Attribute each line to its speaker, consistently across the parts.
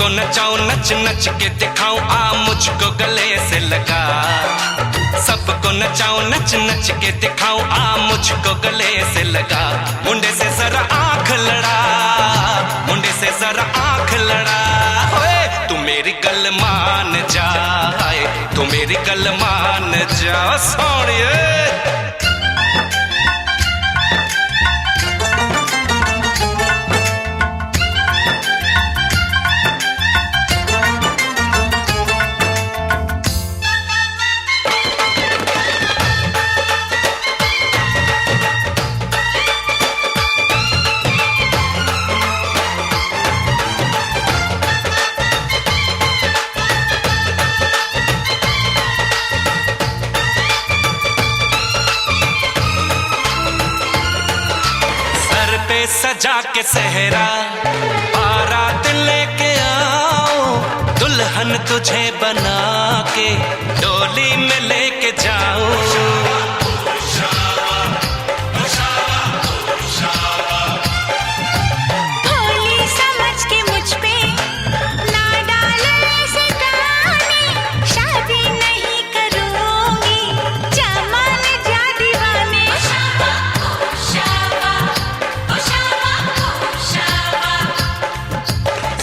Speaker 1: सबको नचाऊं नच नच के दिखाऊं आ मुझको गले से लगा। सबको नचाऊं नच नच के दिखाऊं आ मुझको गले से लगा। मुंडे से जरा आंख लड़ा, मुंडे से जरा आंख लड़ा। ओए तू मेरी गल मान जा, तू मेरी गल मान जा सोनिए। सजा के सहरा बारात लेके आओ, दुल्हन तुझे बना के डोली में लेके जाओ।
Speaker 2: भोली समझ के मुझ पे ना डालो ऐसे गाने, शादी नहीं करूंगी जमान जा दीवाने।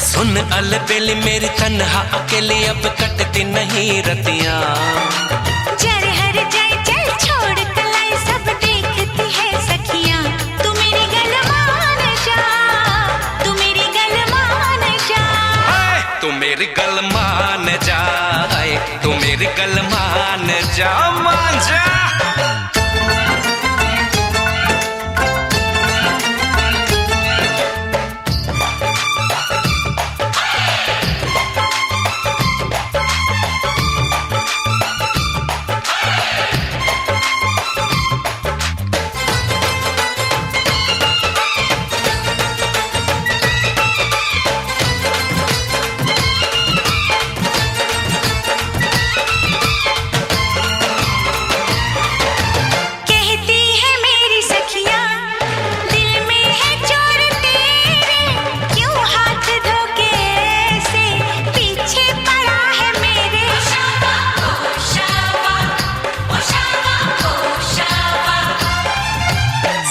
Speaker 1: सुन अलबेली मेरी तन्हा अकेली अब कटती नहीं रतियां।
Speaker 2: जर हर जाए चल छोड़ कलाई सब देखती है सखियां। तू मेरी गल मान जा, तू मेरी गल मान जा।
Speaker 1: तू मेरी गल मान जा, तू मेरी गल मान जा, मान जा।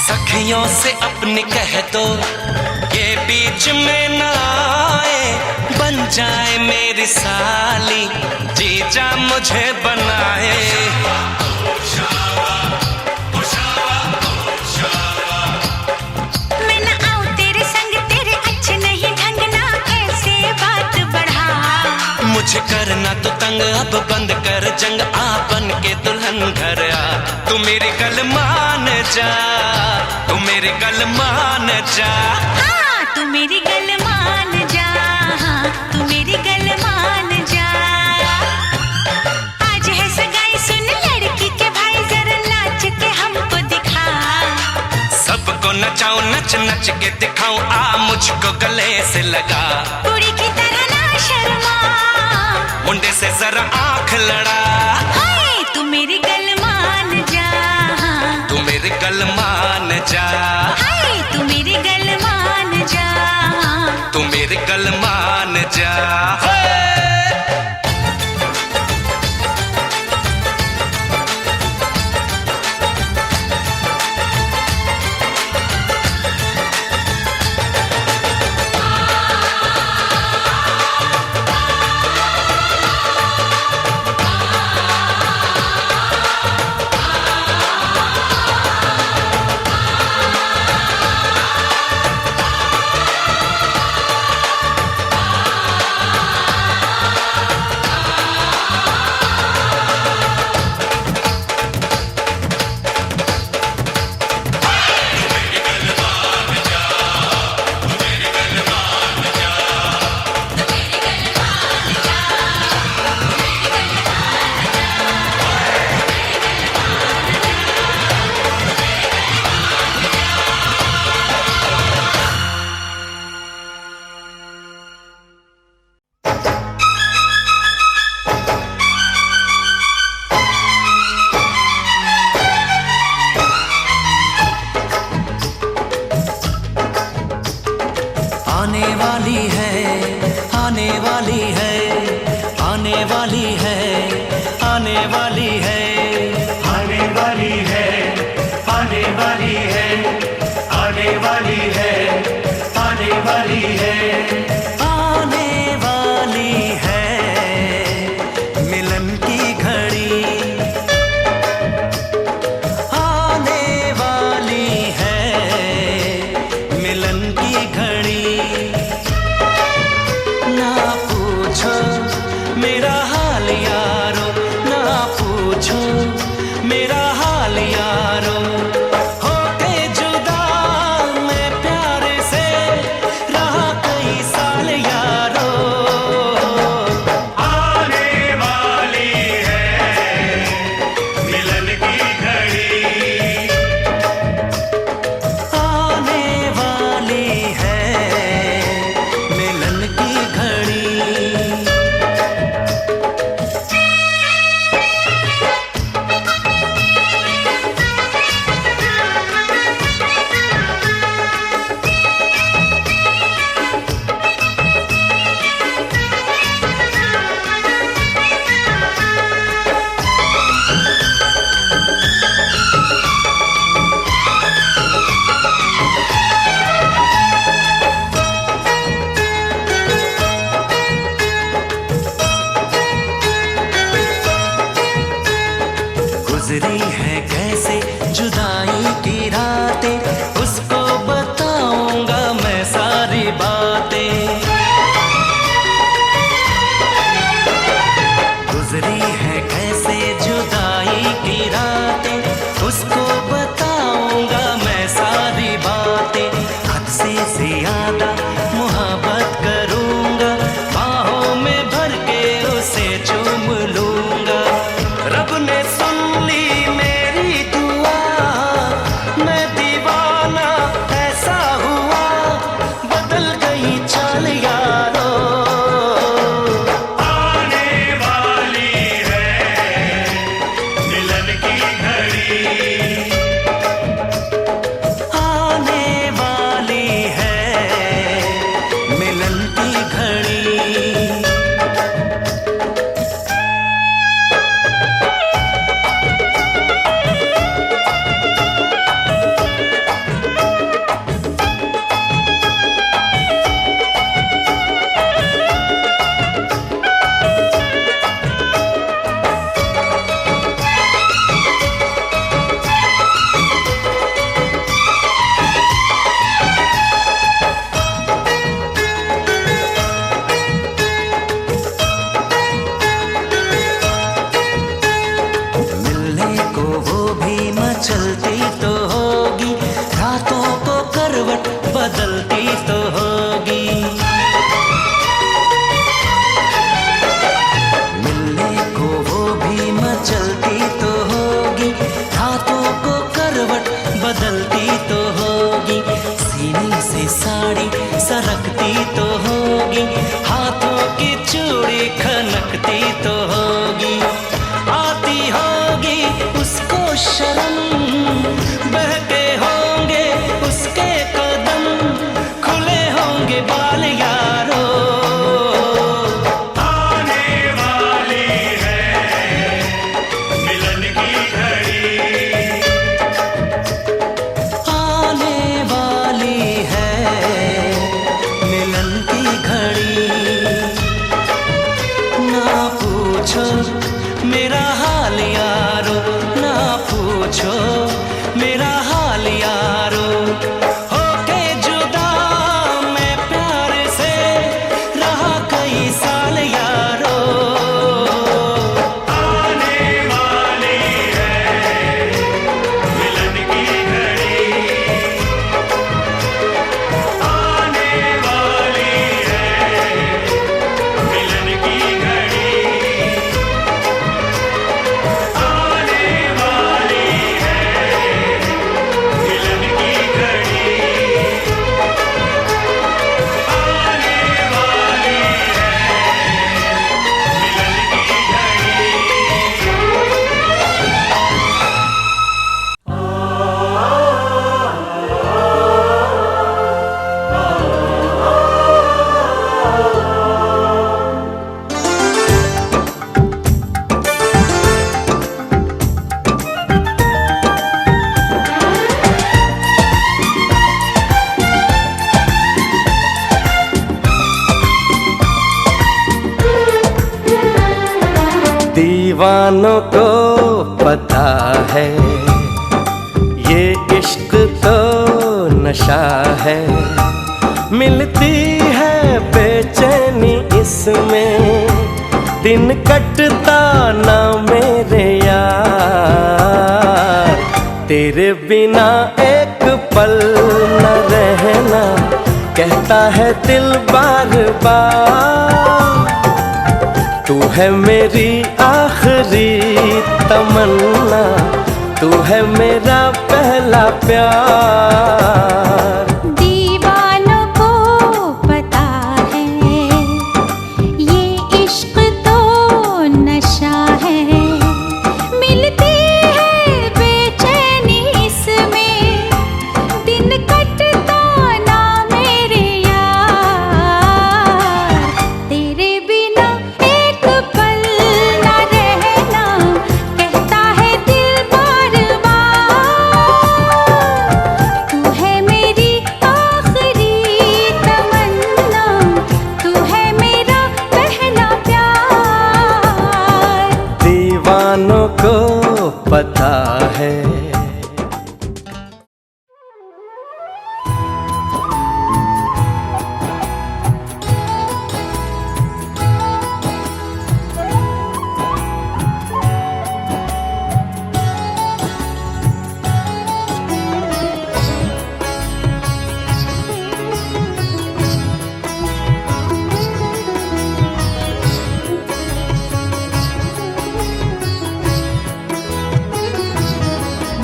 Speaker 1: सखियों से अपने कह दो ये बीच में ना आए, बन जाए मेरी साली जीजा मुझे बनाए।
Speaker 2: मैं ना आऊं तेरे संग, तेरे अच्छे नहीं ढंग ना ऐसे बात बढ़ा।
Speaker 1: मुझे करना तो तंग अब बंद कर जंग, आ बन के दुल्हन घर आ। तू मेरी गल मान जा, तू मेरी गल मान जा।
Speaker 2: हाँ तू मेरी गल मान जा, हाँ तू मेरी गल मान जा। आज है सगाई सुन लड़की के भाई, जरा नाच के हमको दिखा।
Speaker 1: सबको नचाऊं नच नच के दिखाऊं आ मुझको गले से लगा।
Speaker 2: कुड़ी की तरह ना शर्मा,
Speaker 1: मुंडे से जरा आंख लड़ा।
Speaker 2: हाय तू मेरी गल मान जा,
Speaker 1: तू मेरी गल मान जा।
Speaker 2: हाय तू मेरी गल मान जा,
Speaker 1: तू मेरी गल मान जा। वाली है,
Speaker 3: आने वाली है, आने वाली है, आने वाली है, आने वाली है,
Speaker 1: आने वाली है मिलन की घड़ी, आने वाली है मिलन की घड़ी। ना पूछो मेरा हाल यारो, ना पूछो मेरा हाल यारो, होके जुदा मैं प्यार से रहा कई साल यारो।
Speaker 3: आने वाली है मिलन की घड़ी,
Speaker 1: आने वाली है मिलन की घड़ी। गुजरी है कैसे जुदाई की रातें, उसको बताऊंगा मैं सारी बातें। गुजरी है कैसे जुदाई की रातें, उसको बताऊंगा मैं सारी बातें। हद से ज्यादा मोहब्बत करूंगा, बाहों में भर के उसे चूम लूंगा। रब ने सुन ली मेरी दुआ, मैं दीवाना ऐसा हुआ, बदल गई चाल यारो।
Speaker 3: आने वाली है मिलन की घड़ी,
Speaker 1: आने वाली है मिलन की घड़ी। मिलने को वो भी मचलती तो होगी, रातों को करवट बदलती तो होगी। मिलने को वो भी मचलती तो होगी, रातों को करवट बदलती तो होगी। सीने से साड़ी सरकती तो होगी, हाथों की चूड़ी खनकती तो होगी। आती होगी उसको शर्म, बहके होंगे उसके कदम, खुले होंगे बाल यारो।
Speaker 3: आने वाली है मिलन की घड़ी,
Speaker 1: आने वाली है मिलन की घड़ी। ना पूछो मेरा हाल यारो, ना पूछो मेरा हाल यारो, होके जुदा मैं प्यार से रहा कई साल यारो।
Speaker 3: आने वाली है मिलन की घड़ी, आने वाली है मिलन की घड़ी, आने वाली है
Speaker 4: दीवानों को पता है ये इश्क तो नशा है, मिलती है बेचैनी इसमें, दिन कटता ना मेरे यार, तेरे बिना एक पल न रहना, कहता है दिल बार बार, तू है मेरी आखिरी तमन्ना, तू है मेरा पहला प्यार।
Speaker 2: दीवानों को पता है ये इश्क तो नशा है, मिलती है बेचैनी इसमें, दिन कटता ना मेरे यार, तेरे बिना एक पल ना रहना, कहता है दिल बार बार, तू है मेरी आखिरी तमन्ना, तू है मेरा पहला प्यार।
Speaker 4: दीवानों को पता है।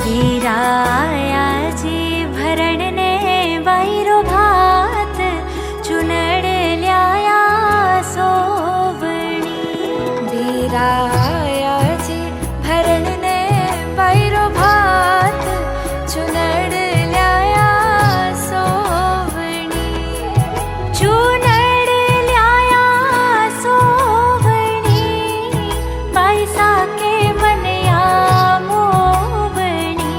Speaker 2: वीराया जी भरण ने वैरो भात, चुनड़ ल्याया सोवणी। वीराया जी भरण ने वैरो भात, चुनड़ ल्याया सोवणी, चुनड़ ल्याया सोवणी, बैसा के मनया मोवणी।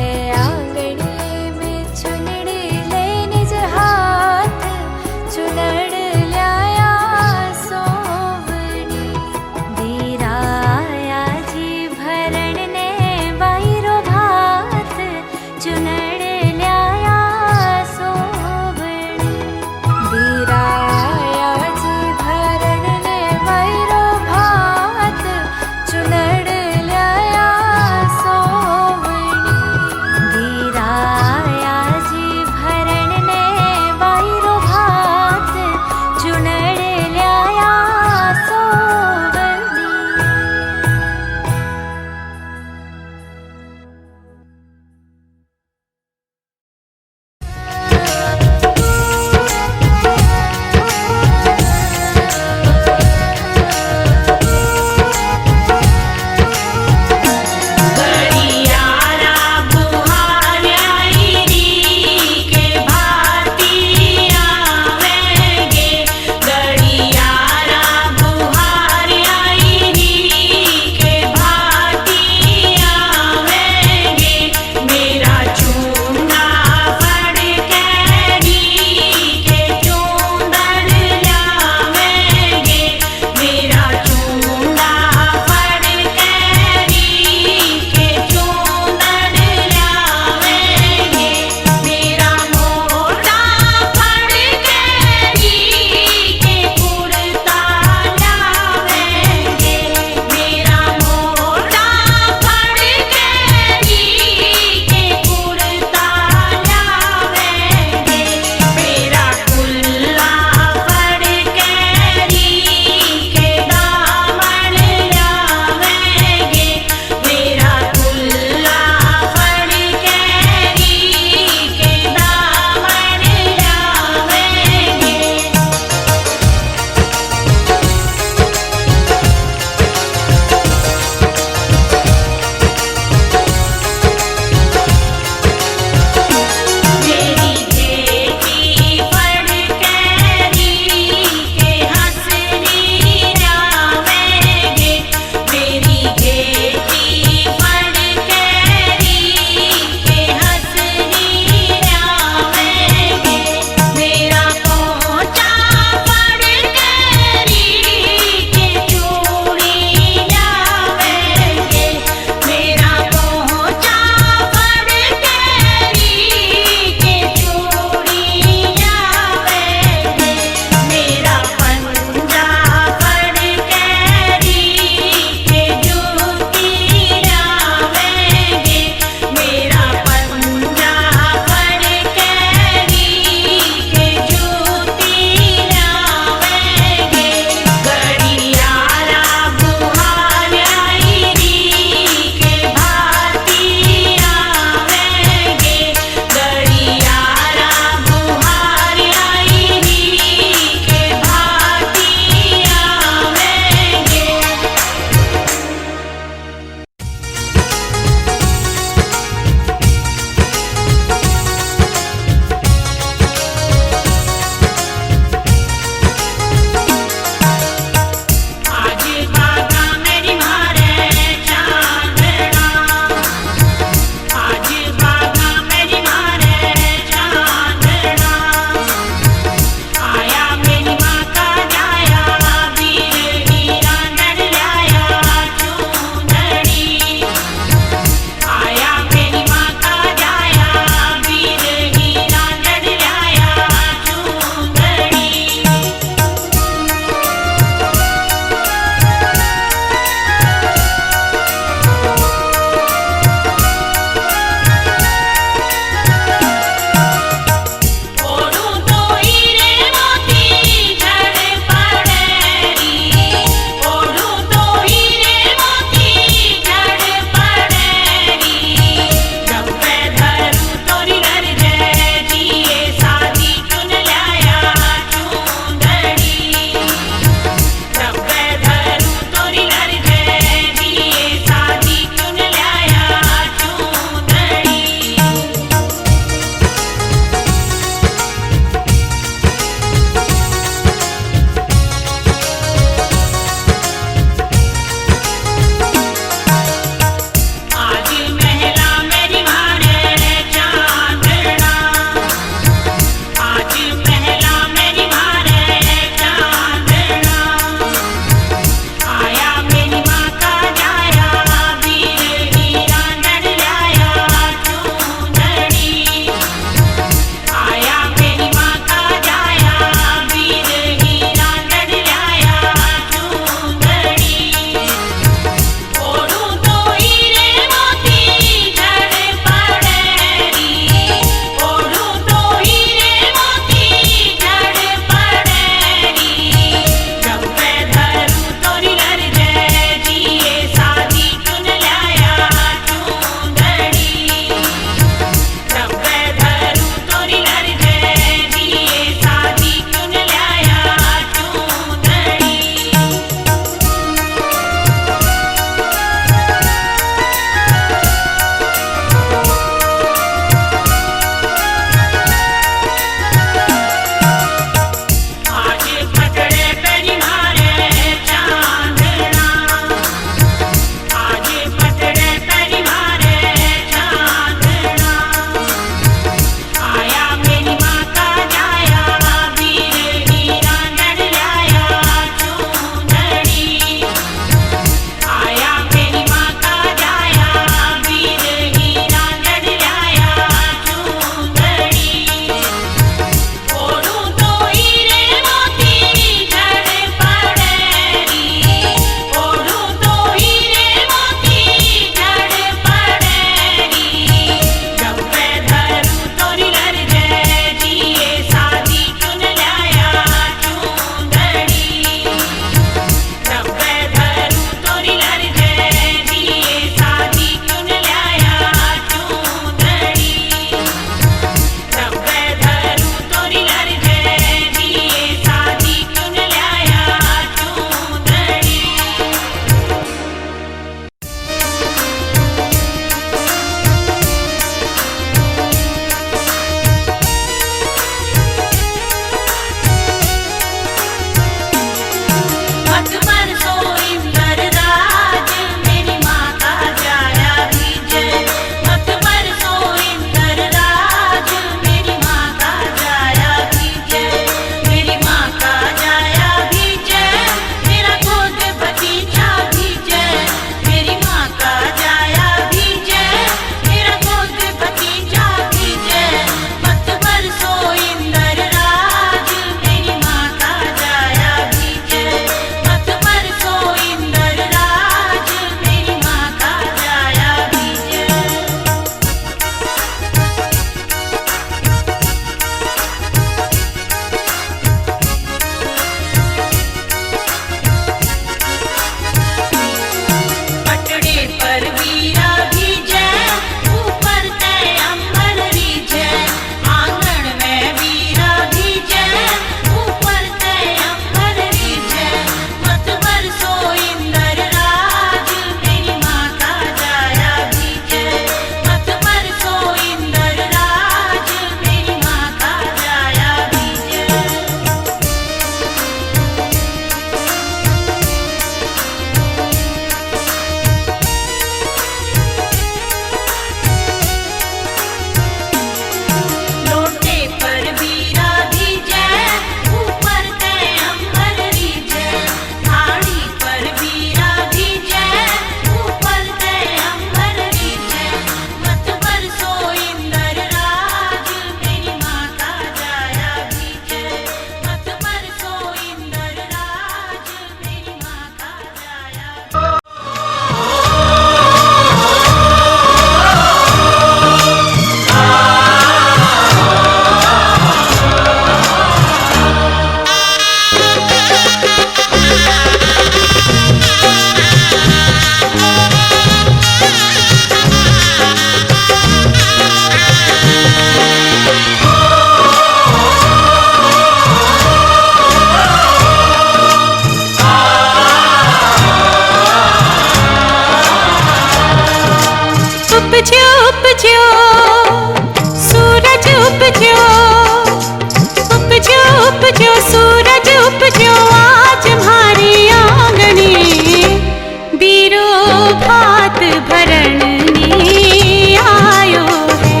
Speaker 2: भरण ने आयो है,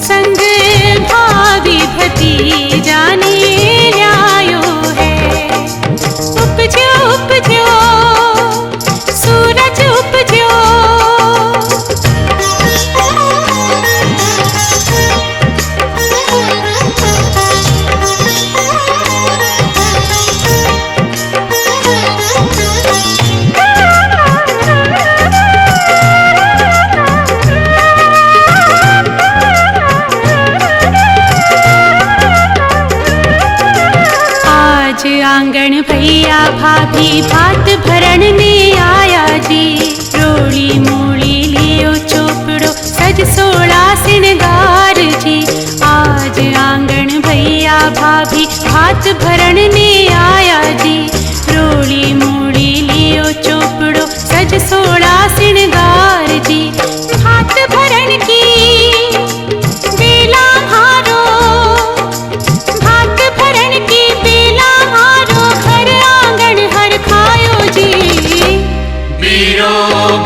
Speaker 2: संग भाभी भतीजा ने ल्यायो है। उपजो उपजो सूरज उपजो, आज आंगन भैया भाभी भात भरण ने आया जी। रोड़ी मोड़ी लियो चोपड़ो सज सोला सिंगार जी। आज आंगन भैया भाभी भात भरण ने आया जी। रोड़ी मोड़ी लियो चोपड़ो सज सोला सिंगार जी। भात भरण की बेला हारो, भात भरण की बेला हारो, घर आंगन हर खायो जी।
Speaker 3: बीरो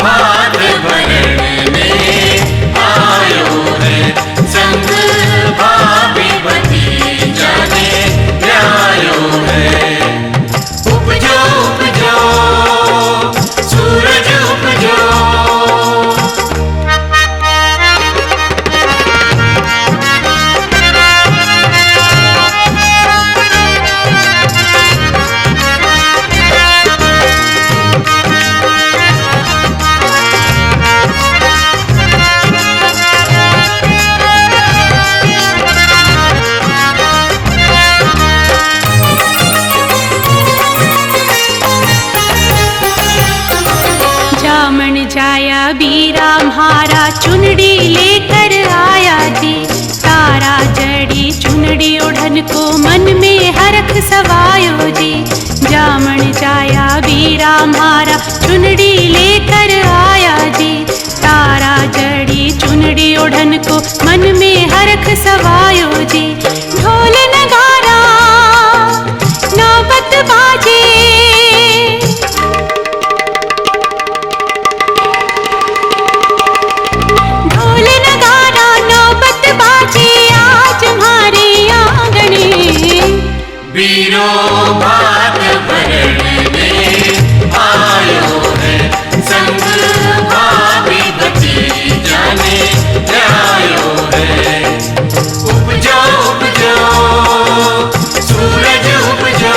Speaker 3: भात भरण में आयो है, संग भाभी भतीजा ने ल्यायो है। उपजो उपजो सूरज उपजो,
Speaker 2: जामन जाया बीरा म्हारा चुनड़ी लेकर आया जी। तारा जड़ी चुनड़ी ओढ़न को मन में हरख सवायो जी। जामन जाया बीरा म्हारा चुनड़ी लेकर आया जी। तारा जड़ी चुनड़ी ओढ़न को मन में हरख सवायो जी। ढोल नगारा नौबत बाजे, ढोल नगारा नौबत बाजे आज हमारे आंगने।
Speaker 3: बीरो भात भरण में आयो है, संग भाभी भतीजा ने ल्यायो है। उपजो उपजो सूरज उपजो,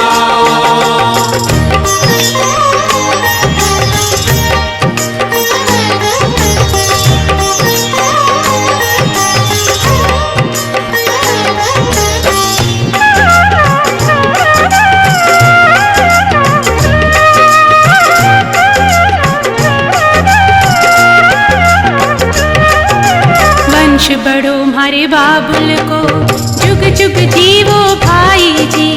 Speaker 2: वंश बड़ो हमारे बाबुल को जुग जुग जीवो भाई जी।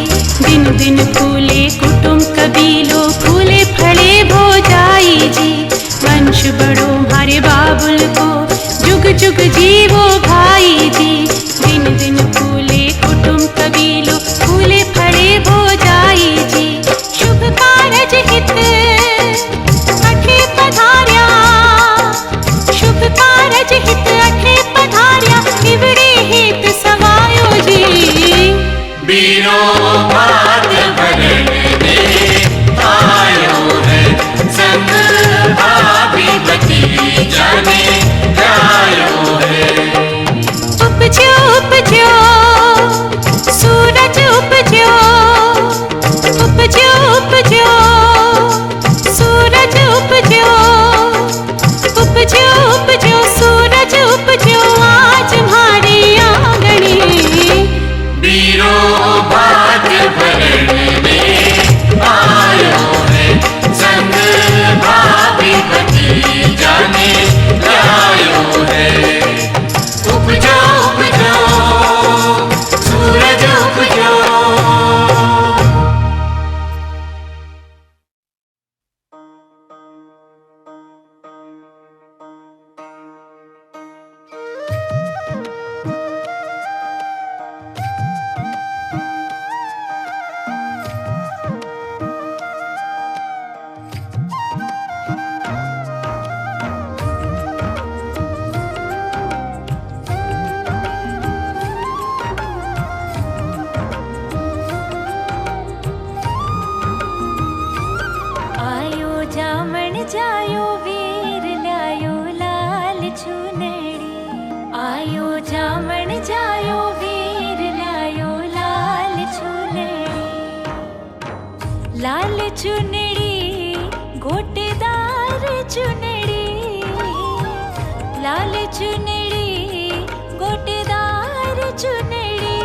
Speaker 2: दिन दिन फूले कुटुंब कबीलो फूले फले भोजाई जी। वंश बड़ो हमारे बाबुल को जुग जुग जीवो भाई जी। दिन दिन फूले कुटुंब कबीलो फूले फले भोजाई जी। शुभ कारज हित अठे पधार्या, शुभ कारज हित अठे पधार्या, इवरे हित सवायो जी।
Speaker 3: बीरो भात भरण में आयो
Speaker 2: चुनड़ी, लाल चुनड़ी गोटेदार चुनड़ी।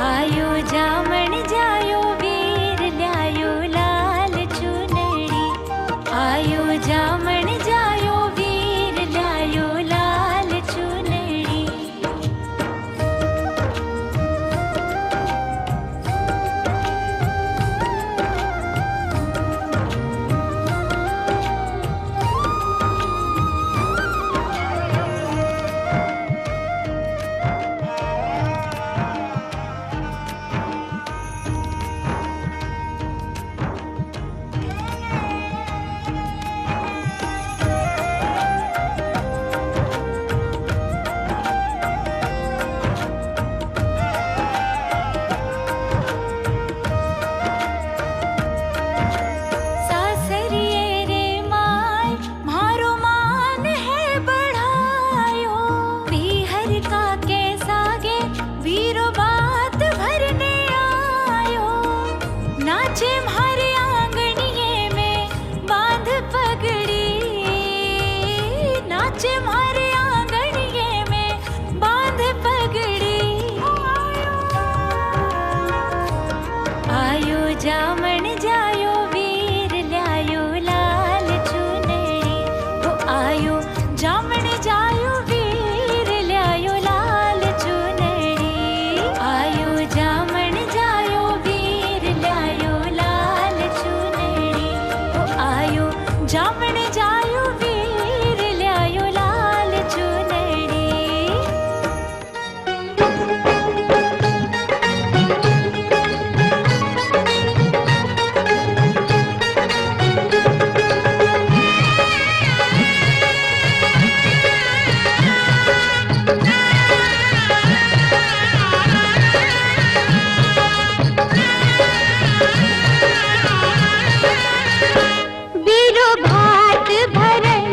Speaker 2: आयो जामण जायो वीर ल्यायो लाल चुनड़ी, आयो जामण जायो वीर ल्यायो लाल चुनड़ी। जामण जायो वीर ल्यायो लाल चुनड़ी, वो आयो जामण जायो वीर ल्यायो लाल चुनड़ी। आयो जामण जायो वीर ल्यायो लाल चुनड़ी, वो आयो जामण जायो वीर ल्यायो लाल चुनड़ी।
Speaker 5: भरण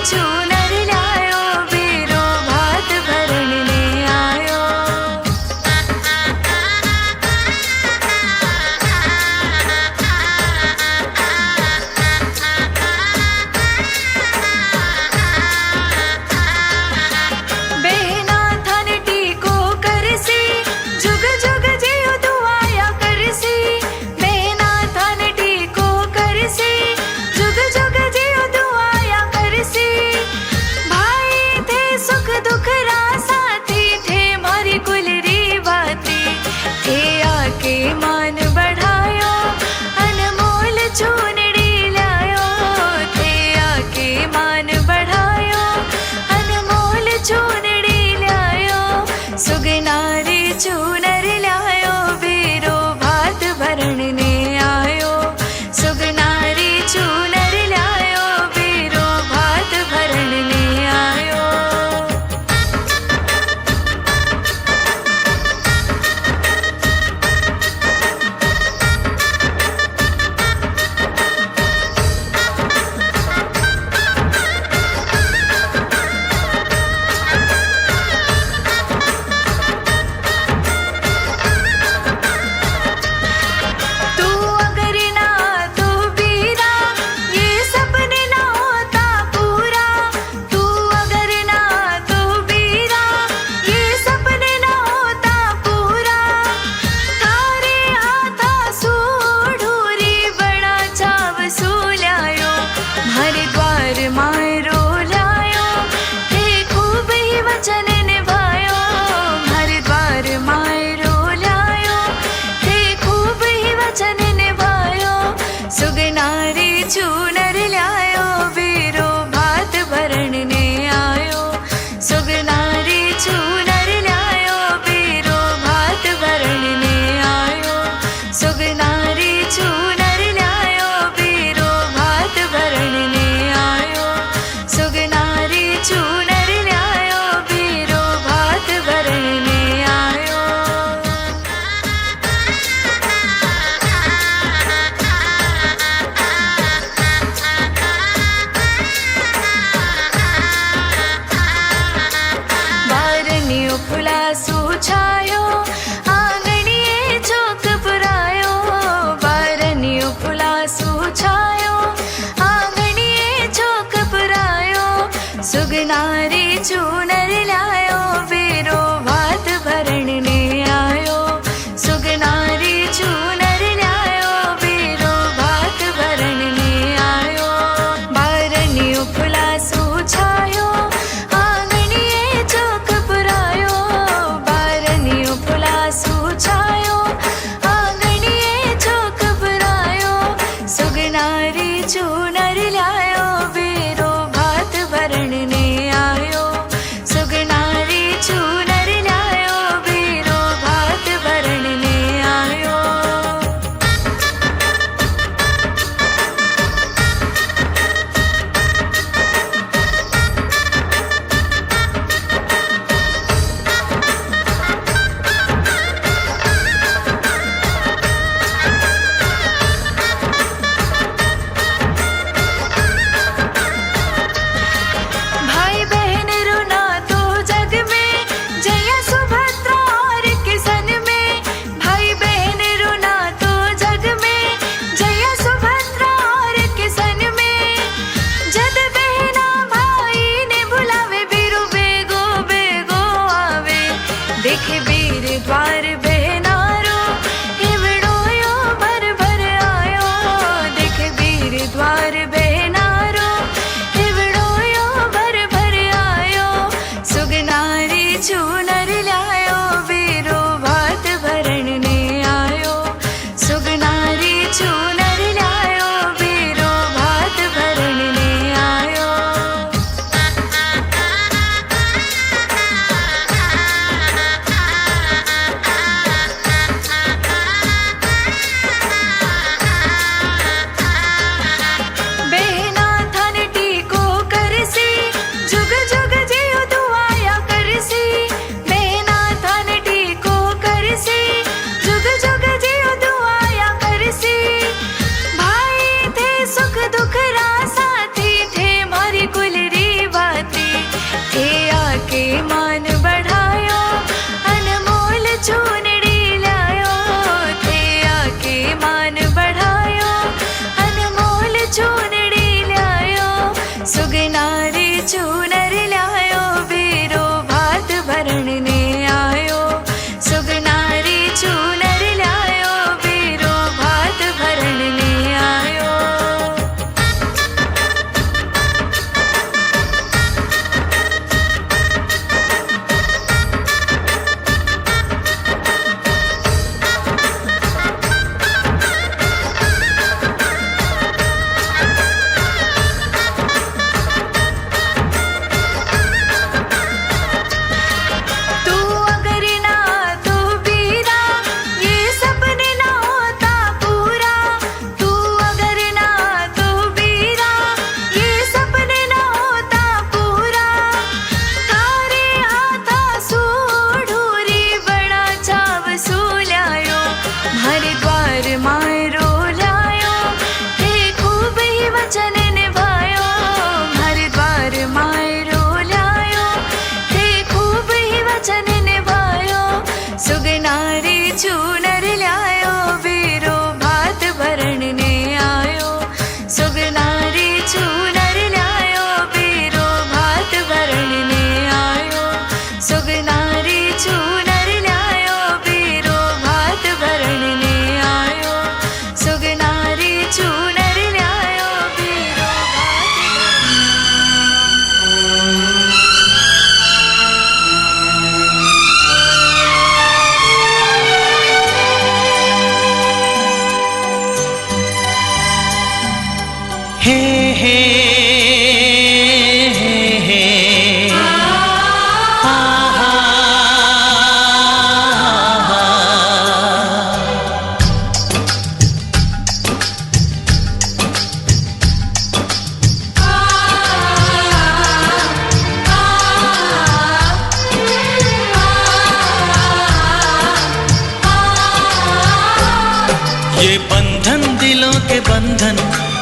Speaker 5: चूनर लायो, बेरो भात भरण ने आयो। बहना थन टीको करसी, जुग जुग जियो दुआया करसी। बहना थन टीको करसी, जुग जुग जियो दुआया करसी। भाई थे सुख दुख रा साथी, थे मारी कुलरी बाती। थे आके मान बढ़ायो, अनमोल चूनड़ी लायो। थे आके मान बढ़ायो, अनमोल चूनड़ी लायो। सुगनारी चूनर लायो, बेरो भात भरण ने आयो। सुगनारी चूनर लायो, बेरो भात भरण ने आयो। तू अगर ना तू बीरा, ये सपने ना होता पूरा। तू अगर ना तू बीरा, ये सपने ना होता पूरा। थारे हाथा सूढ़ूरी, बड़ा चाव सूलायो। हर द्वार मायरो लायो, ते खूब ही वचन निभायो। हर द्वार मायरो लायो, ते खूब ही वचन निभायो। सुगनारी चूनर लायो, बेरो भात भरण ने आयो। सुगनारी चूनर लायो, बेरो भात भरण ने आयो। सुगनारी चूनर लायो, बेरो भात भरण ने आयो। सुगनारी चूनर लायो, बेरो भात भरण ने आयो। बारनियो फुला सूछायो, आंगणिये चौक पुरायो। बारनियो फुला सूछायो, आंगणिये चौक पुरायो। सुगनारी चूनर लायो, बेरो भात भरण ने आयो। सुगनारी चूनर लायो, बेरो भात भरण ने आयो। बारनियो फुला सूछायो, आंगणिये चौक पुरायो। बारनियो फुला सूछायो, आंगणिये चौक पुरायो। सुगनारी चूनर लायो, बेरो भात भरण ने आयो।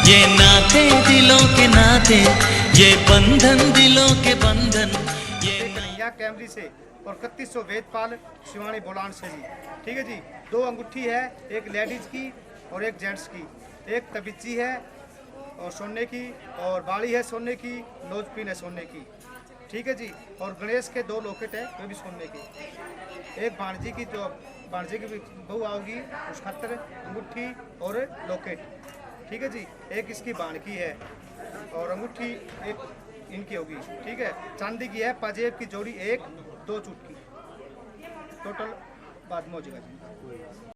Speaker 6: ये नाते दिलों के नाते, ये बंधन दिलों के बंधन। ये
Speaker 7: कन्हैया कैमरी से और 3100 वेदपाल शिवानी बोलान से जी। ठीक है जी। 2 अंगूठी है, एक लेडीज की और एक जेंट्स की, एक तबिच्ची है और सोने की, और बाड़ी है सोने की, नोजपिन है सोने की। ठीक है जी। और गणेश के 2 लॉकेट है, वे भी सोने के। एक भाणजी की, जो भाणजी की बहू आओगी उस खातर अंगूठी और लॉकेट। ठीक है जी। एक इसकी बाणकी है और अंगूठी एक इनकी होगी। ठीक है। चांदी की है, पाजेब की जोड़ी 1, 2 चुटकी, टोटल बाद में हो जाएगा जी।